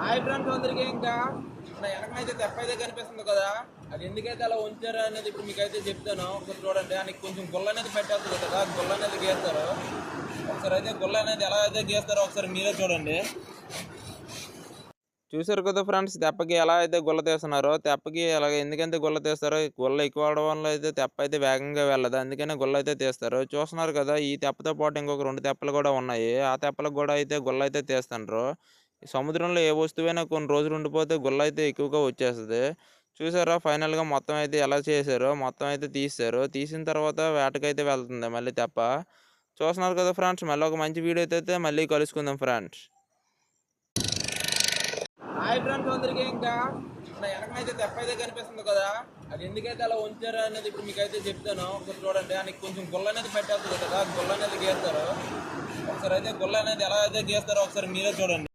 Hi friends అందరికీ ఇంకా మన వెనకనైతే తెప్ప అయితే కనిపిస్తుంది కదా, అది ఎందుకైతే అలా ఉంచారు అనేది ఇప్పుడు మీకైతే చెప్తాను. ఒకసారి చూడండి, దానికి కొంచెం గుల్ల అనేది పెట్టేస్తుంది కదా, గుల్ల అనేది గీస్తారు. ఒకసారి అయితే గుల్ల అనేది ఎలా అయితే గీస్తారో ఒకసారి మీరే చూడండి. చూసారు కదా ఫ్రెండ్స్, తెప్పకి ఎలా అయితే గుల్ల తీస్తున్నారో. తెప్పకి అలాగే ఎందుకంటే గుల్ల తీస్తారో, గుల్ల ఎక్కువ అవడం వల్ల అయితే తెప్ప అయితే వేగంగా వెళ్ళదు, అందుకనే గుల్ల అయితే తీస్తారు. చూస్తున్నారు కదా, ఈ తెప్పతో పాటు ఇంకొక 2 తెప్పలు కూడా ఉన్నాయి. ఆ తెప్పలకు కూడా అయితే గుల్ల అయితే తీస్తుండ్రు. సముద్రంలో ఏ వస్తువైనా కొన్ని రోజులు ఉండిపోతే గుల్ల అయితే ఎక్కువగా వచ్చేస్తుంది. చూసారా ఫైనల్గా మొత్తం అయితే ఎలా చేశారో, మొత్తం అయితే తీశారు. తీసిన తర్వాత వేటకైతే వెళ్తుంది మళ్ళీ తెప్ప. చూస్తున్నారు కదా ఫ్రెండ్స్, మళ్ళీ ఒక మంచి వీడియో అయితే మళ్ళీ కలుసుకుందాం ఫ్రెండ్స్. హాయ్ ఫ్రెండ్స్ అందరికీ ఇంకా మన వెనకనైతే తెప్ప అయితే కనిపిస్తుంది కదా, అది ఎందుకైతే అలా ఉంచారు అనేది ఇప్పుడు మీకైతే చెప్తాను. ఒకసారి చూడండి, దానికి కొంచెం గుల్ల అనేది పెట్టేస్తుంది కదా, గుల్ల అనేది గీస్తారు. ఒకసారి అయితే గుల్ల అనేది ఎలా అయితే గీస్తారో ఒకసారి మీరే చూడండి.